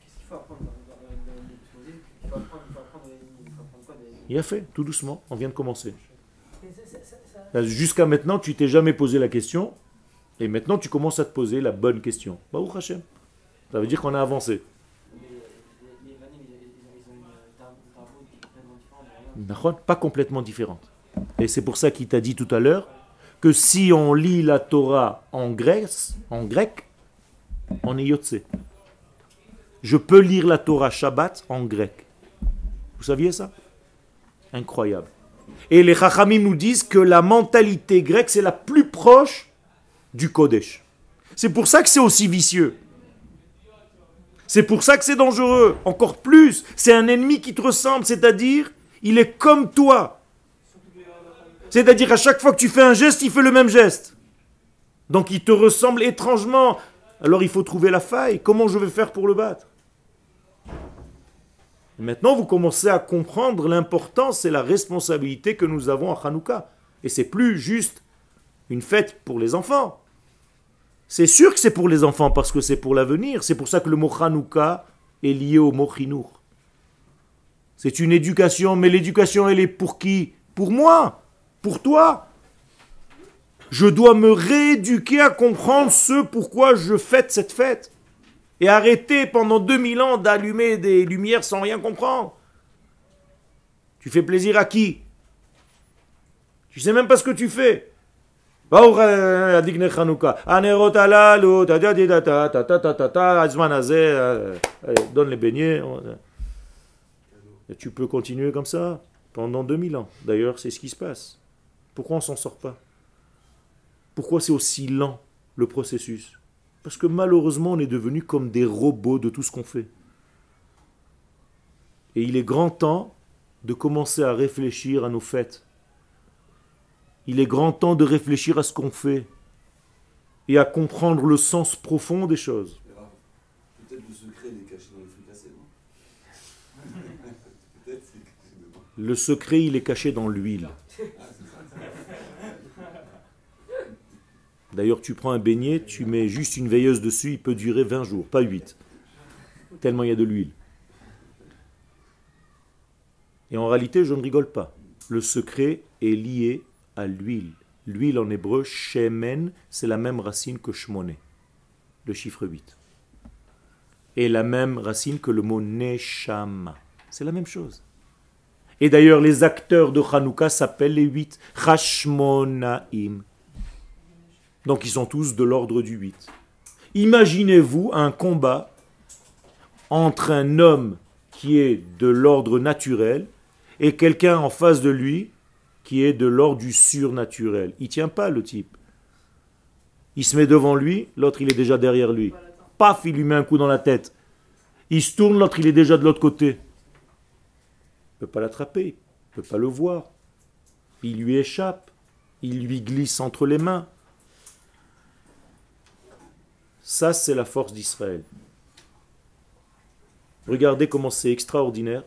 qu'est-ce qu'il faut apprendre dans l'exposé? Il faut apprendre quoi des... Il a fait, tout doucement, on vient de commencer. Mais Jusqu'à maintenant, tu t'es jamais posé la question, et maintenant tu commences à te poser la bonne question. Baruch Hashem. Ça veut dire qu'on a avancé. Les vanilles, ils ont une tarot complètement différente. D'accord? Pas complètement différente. Et c'est pour ça qu'il t'a dit tout à l'heure que si on lit la Torah en grec, on est yotse. Je peux lire la Torah Shabbat en grec. Vous saviez ça? Incroyable. Et les Chachamim nous disent que la mentalité grecque, c'est la plus proche du Kodesh. C'est pour ça que c'est aussi vicieux. C'est pour ça que c'est dangereux. Encore plus, c'est un ennemi qui te ressemble, c'est-à-dire, il est comme toi. C'est-à-dire, à chaque fois que tu fais un geste, il fait le même geste. Donc, il te ressemble étrangement. Alors, il faut trouver la faille. Comment je vais faire pour le battre? Maintenant, vous commencez à comprendre l'importance et la responsabilité que nous avons à Hanouka. Et c'est plus juste une fête pour les enfants. C'est sûr que c'est pour les enfants parce que c'est pour l'avenir. C'est pour ça que le mot Hanouka est lié au mot Chinour. C'est une éducation, mais l'éducation, elle est pour qui? Pour moi, pour toi. Je dois me rééduquer à comprendre ce pourquoi je fête cette fête. Et arrêter pendant 2000 ans d'allumer des lumières sans rien comprendre. Tu fais plaisir à qui? Tu sais même pas ce que tu fais. Donne les beignets. Et tu peux continuer comme ça pendant 2000 ans. D'ailleurs, c'est ce qui se passe. Pourquoi on s'en sort pas? Pourquoi c'est aussi lent le processus? Parce que malheureusement, on est devenus comme des robots de tout ce qu'on fait. Et il est grand temps de commencer à réfléchir à nos fêtes. Il est grand temps de réfléchir à ce qu'on fait et à comprendre le sens profond des choses. Peut-être le secret il est caché dans les fricassés, non? Peut-être c'est caché dedans. Le secret, il est caché dans l'huile. D'ailleurs, tu prends un beignet, tu mets juste une veilleuse dessus, il peut durer 20 jours, pas 8. Tellement il y a de l'huile. Et en réalité, je ne rigole pas. Le secret est lié à l'huile. L'huile en hébreu, shemen, c'est la même racine que shmoné, le chiffre 8. Et la même racine que le mot neshama. C'est la même chose. Et d'ailleurs, les acteurs de Hanouka s'appellent les 8. Hashmonaim. Donc ils sont tous de l'ordre du 8. Imaginez-vous un combat entre un homme qui est de l'ordre naturel et quelqu'un en face de lui qui est de l'ordre du surnaturel. Il ne tient pas le type. Il se met devant lui, l'autre il est déjà derrière lui. Paf, il lui met un coup dans la tête. Il se tourne, l'autre il est déjà de l'autre côté. Il ne peut pas l'attraper, il ne peut pas le voir. Il lui échappe, il lui glisse entre les mains. Ça, c'est la force d'Israël. Regardez comment c'est extraordinaire.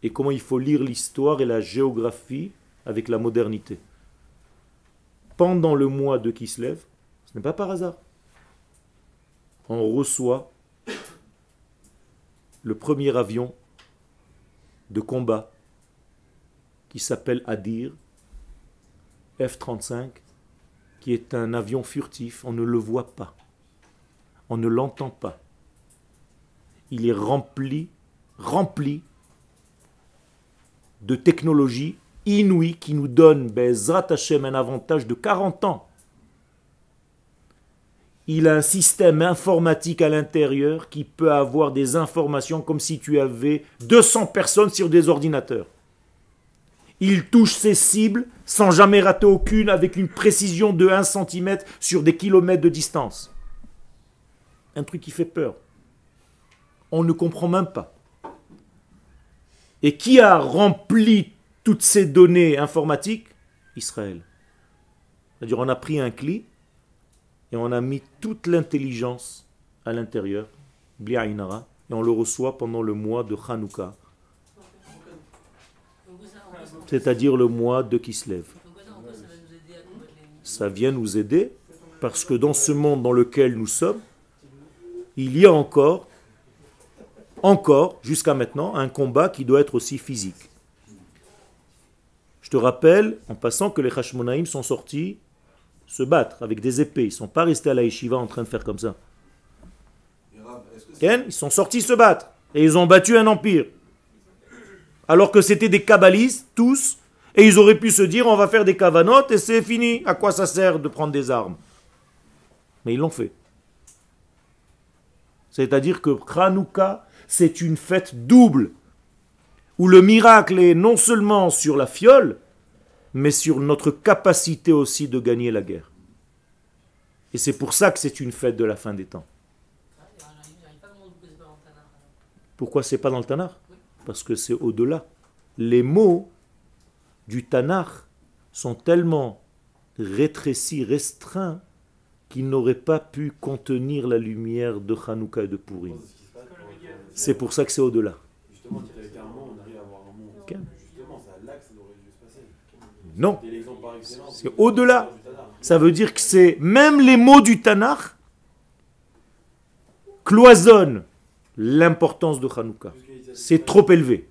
et comment il faut lire l'histoire et la géographie avec la modernité. Pendant le mois de Kislev, ce n'est pas par hasard, on reçoit le premier avion de combat qui s'appelle Adir, F-35, qui est un avion furtif, on ne le voit pas, on ne l'entend pas. Il est rempli de technologies inouïes qui nous donnent, Bezrat Hashem, un avantage de 40 ans. Il a un système informatique à l'intérieur qui peut avoir des informations comme si tu avais 200 personnes sur des ordinateurs. Il touche ses cibles sans jamais rater aucune, avec une précision de 1 cm sur des kilomètres de distance. Un truc qui fait peur. On ne comprend même pas. Et qui a rempli toutes ces données informatiques? Israël. C'est-à-dire on a pris un cli et on a mis toute l'intelligence à l'intérieur, Bli Ainara, et on le reçoit pendant le mois de Hanouka, c'est-à-dire le mois de Kislev. Ça vient nous aider parce que dans ce monde dans lequel nous sommes, il y a encore, jusqu'à maintenant, un combat qui doit être aussi physique. Je te rappelle, en passant, que les Hashmonaïm sont sortis se battre avec des épées. Ils ne sont pas restés à la yeshiva en train de faire comme ça. Ils sont sortis se battre. Et ils ont battu un empire. Alors que c'était des kabbalistes, tous, et ils auraient pu se dire, on va faire des kavanotes et c'est fini. À quoi ça sert de prendre des armes? Mais ils l'ont fait. C'est-à-dire que Hanouka, c'est une fête double, où le miracle est non seulement sur la fiole, mais sur notre capacité aussi de gagner la guerre. Et c'est pour ça que c'est une fête de la fin des temps. Pourquoi c'est pas dans le Tanakh? Parce que c'est au-delà. Les mots du Tanakh sont tellement rétrécis, restreints, qu'ils n'auraient pas pu contenir la lumière de Hanouka et de Purim. C'est pour ça que c'est au-delà. Justement, avec un mot, on arrive à avoir un mot. Okay. Justement, c'est là que ça aurait dû se passer. Non, C'est l'exemple par excellence. c'est au-delà. Ça veut dire que c'est même les mots du Tanakh cloisonnent l'importance de Hanouka. C'est trop élevé.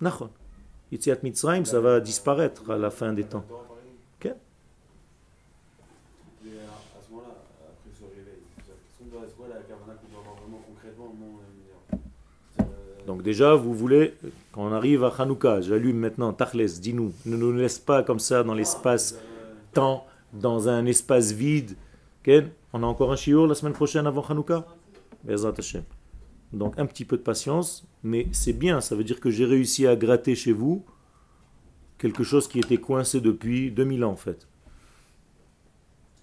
Nachon. Yetziat Mitzrayim, ça va disparaître à la fin des temps. Okay. Mais à ce moment-là, après ce réveil, c'est quoi la Kavana qu'on doit avoir vraiment concrètement Donc déjà, vous voulez, quand on arrive à Hanouka, j'allume maintenant, Tachles, dis-nous, ne nous laisse pas comme ça dans l'espace-temps, dans un espace vide. Okay. On a encore un shiur la semaine prochaine avant Hanouka? Bezrat Hashem. Donc un petit peu de patience, mais c'est bien, ça veut dire que j'ai réussi à gratter chez vous quelque chose qui était coincé depuis 2000 ans en fait.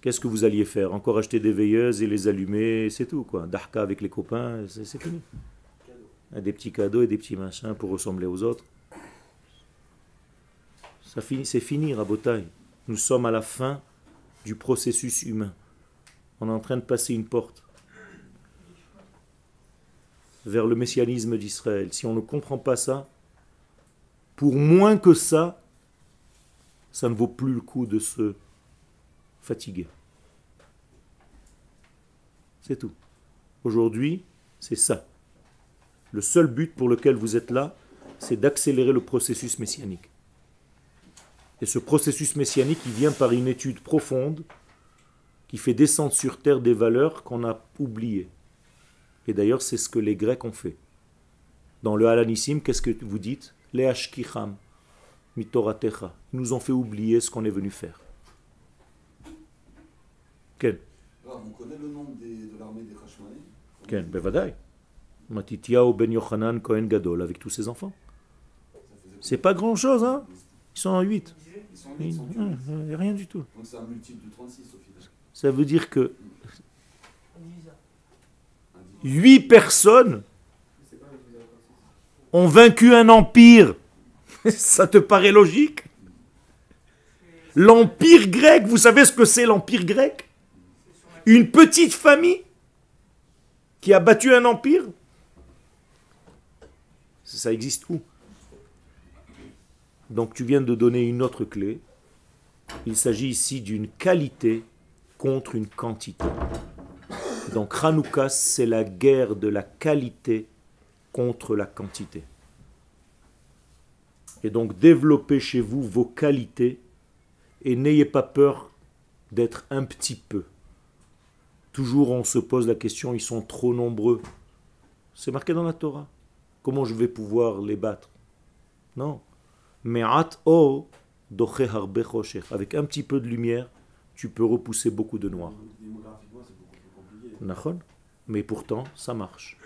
Qu'est-ce que vous alliez faire? Encore acheter des veilleuses et les allumer, c'est tout quoi. Darka avec les copains, c'est fini. Des petits cadeaux et des petits machins pour ressembler aux autres. Ça finit, c'est fini, Rabotai. Nous sommes à la fin du processus humain. On est en train de passer une porte vers le messianisme d'Israël. Si on ne comprend pas ça, pour moins que ça ne vaut plus le coup de se fatiguer. C'est tout. Aujourd'hui, c'est ça. Le seul but pour lequel vous êtes là, c'est d'accélérer le processus messianique. Et ce processus messianique, il vient par une étude profonde qui fait descendre sur terre des valeurs qu'on a oubliées. Et d'ailleurs, c'est ce que les Grecs ont fait. Dans le Halanissim, qu'est-ce que vous dites? Les Ashkicham, mitoratecha. Ils nous ont fait oublier ce qu'on est venu faire. Ken? Alors, on connaît le nom de l'armée des Hashmonaïm? Ken, bevadaï. Matityahu ben Yochanan Kohen Gadol, avec tous ses enfants. C'est pas grand-chose, hein? Ils sont en 8. Ils sont 8. Rien du tout. Donc c'est un multiple de 36 au final. Ça veut dire que 8 personnes ont vaincu un empire. Ça te paraît logique? L'empire grec, vous savez ce que c'est l'empire grec? Une petite famille qui a battu un empire? Ça existe où? Donc tu viens de donner une autre clé. Il s'agit ici d'une qualité contre une quantité. Donc Hanouka, c'est la guerre de la qualité contre la quantité. Et donc développez chez vous vos qualités et n'ayez pas peur d'être un petit peu. Toujours on se pose la question, ils sont trop nombreux. C'est marqué dans la Torah. Comment je vais pouvoir les battre? Non. Me'at o doche harbe chosher. Avec un petit peu de lumière, tu peux repousser beaucoup de noir. Démographiquement, c'est beaucoup plus compliqué. Nachon. Mais pourtant, ça marche.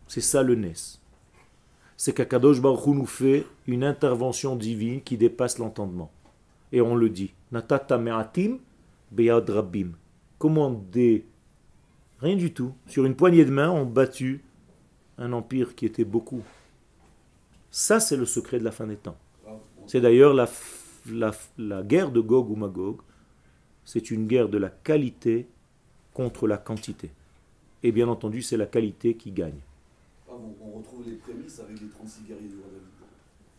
C'est ça le Nes. C'est qu'Akadosh Baruch Hu nous fait une intervention divine qui dépasse l'entendement. Et on le dit. Natata me'atim beyad rabbim. Comment des... Rien du tout. Sur une poignée de main, on battu un empire qui était beaucoup. Ça, c'est le secret de la fin des temps. C'est d'ailleurs la guerre de Gog ou Magog. C'est une guerre de la qualité contre la quantité. Et bien entendu, c'est la qualité qui gagne. On retrouve les prémices avec les 36 guerriers du roi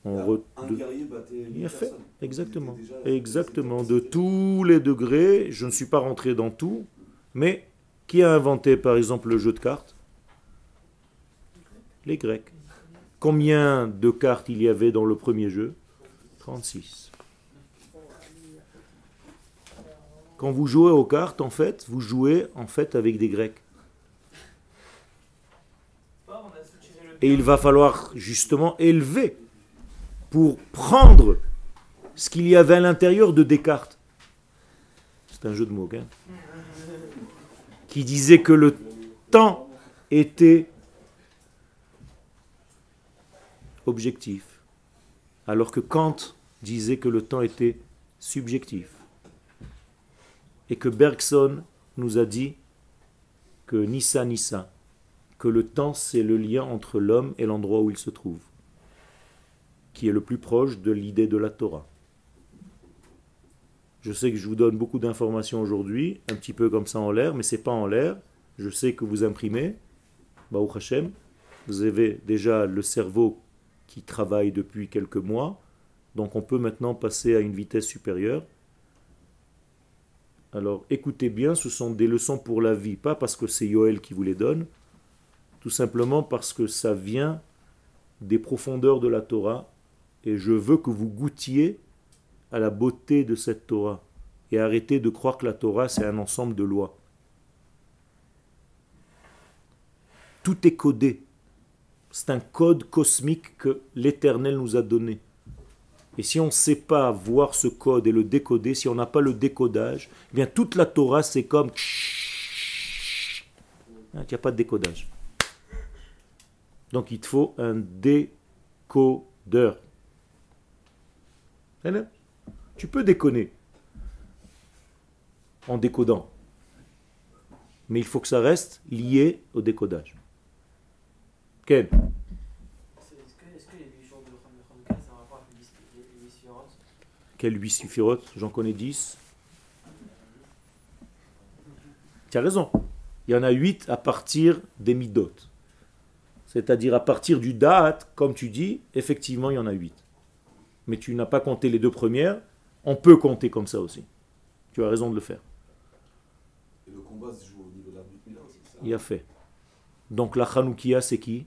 On David. Un guerrier battait Il 1000 a fait, personnes. exactement. Il était déjà- Exactement. De tous les degrés, je ne suis pas rentré dans tout, mais qui a inventé par exemple le jeu de cartes? Les Grecs. Combien de cartes il y avait dans le premier jeu? 36. Quand vous jouez aux cartes, en fait, vous jouez en fait avec des Grecs. Et il va falloir justement élever pour prendre ce qu'il y avait à l'intérieur de Descartes. C'est un jeu de mots, hein, qui disait que le temps était objectif, alors que Kant disait que le temps était subjectif. Et que Bergson nous a dit que Nissa, que le temps c'est le lien entre l'homme et l'endroit où il se trouve, qui est le plus proche de l'idée de la Torah. Je sais que je vous donne beaucoup d'informations aujourd'hui, un petit peu comme ça en l'air, mais c'est pas en l'air. Je sais que vous imprimez, Baruch Hashem, vous avez déjà le cerveau qui travaille depuis quelques mois, donc on peut maintenant passer à une vitesse supérieure. Alors écoutez bien, ce sont des leçons pour la vie, pas parce que c'est Yoel qui vous les donne, tout simplement parce que ça vient des profondeurs de la Torah, et je veux que vous goûtiez à la beauté de cette Torah, et arrêtez de croire que la Torah c'est un ensemble de lois. Tout est codé. C'est un code cosmique que l'Éternel nous a donné. Et si on ne sait pas voir ce code et le décoder, si on n'a pas le décodage, eh bien toute la Torah c'est comme... Il n'y a pas de décodage. Donc il te faut un décodeur. Tu peux déconner en décodant. Mais il faut que ça reste lié au décodage. Ken? Est-ce que les 8 jours de Hanouka, c'est un rapport avec les 8 sphirotes? Quel 8 suffirotes? J'en connais 10. Tu as raison. Il y en a 8 à partir des midot. C'est-à-dire à partir du da'at, comme tu dis, effectivement il y en a 8. Mais tu n'as pas compté les deux premières. On peut compter comme ça aussi. Tu as raison de le faire. Et le combat se joue au niveau de la Brit Mila aussi. Il a fait. Donc la Hanoukia, c'est qui?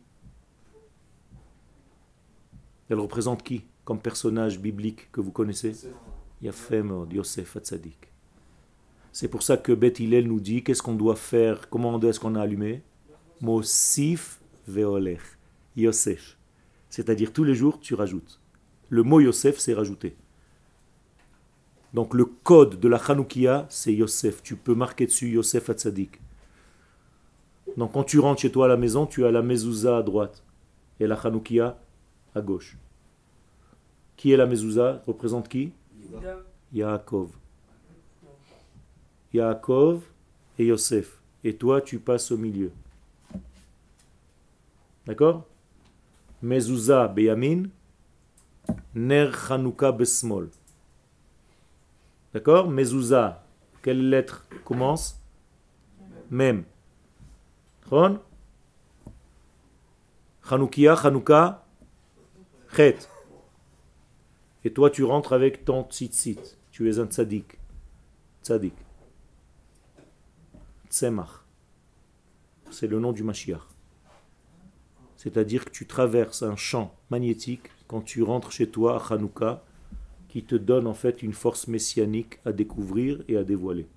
Elle représente qui comme personnage biblique que vous connaissez? Yafé Meod, Yosef Hatzadik. C'est pour ça que Beth Hillel nous dit qu'est-ce qu'on doit faire, comment est-ce qu'on a allumé? Mosif veolech, Yosef. C'est-à-dire tous les jours tu rajoutes. Le mot Yosef c'est rajouter. Donc le code de la Hanoukia c'est Yosef. Tu peux marquer dessus Yosef Hatzadik. Donc quand tu rentres chez toi à la maison, tu as la mezouza à droite et la Hanoukia à gauche. Qui est la mezouza? Représente qui? Yaakov. Yaakov et Yosef. Et toi, tu passes au milieu. D'accord? Mezouza beyamin, ner Hanouka besmol. D'accord? Mezouza, quelle lettre commence? Mem. Hanoukia, Hanouka, Chet. Et toi, tu rentres avec ton tzitzit. Tu es un tzaddik. Tzaddik. Tzemach. C'est le nom du Mashiach. C'est-à-dire que tu traverses un champ magnétique quand tu rentres chez toi à Hanouka, qui te donne en fait une force messianique à découvrir et à dévoiler.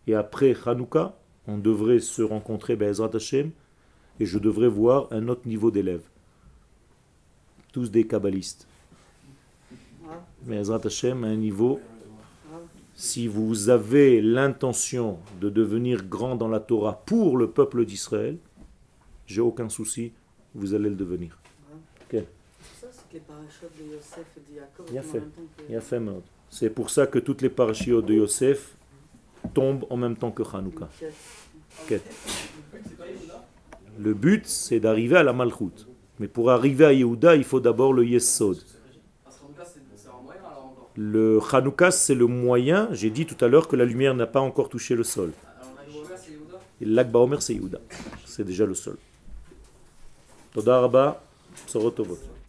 Et après Hanouka, on devrait se rencontrer Be'ezrat Hashem, et je devrais voir un autre niveau d'élèves. Tous des kabbalistes. Be'ezrat Hashem, à un niveau, si vous avez l'intention de devenir grand dans la Torah pour le peuple d'Israël, j'ai aucun souci, vous allez le devenir. Okay. Ça, c'est que les parachutes de Yosef et de Yaakov Bien en fait. même temps que... Bien fait, Maud. C'est pour ça que toutes les parachiotes de Yosef tombent en même temps que Hanouka. Ok. Okay. Le but, c'est pas Yehuda. Le but, c'est d'arriver à la Malchut. Mais pour arriver à Yehuda, il faut d'abord le Yesod. Parce qu'en tout cas, c'est un moyen alors encore. Le Hanouka, c'est le moyen. J'ai dit tout à l'heure que la lumière n'a pas encore touché le sol. Alors, Yehuda, c'est Yehuda. Et l'Akba Omer, c'est Yehuda. C'est déjà le sol. Toda Rabba, Bsorot Tovot.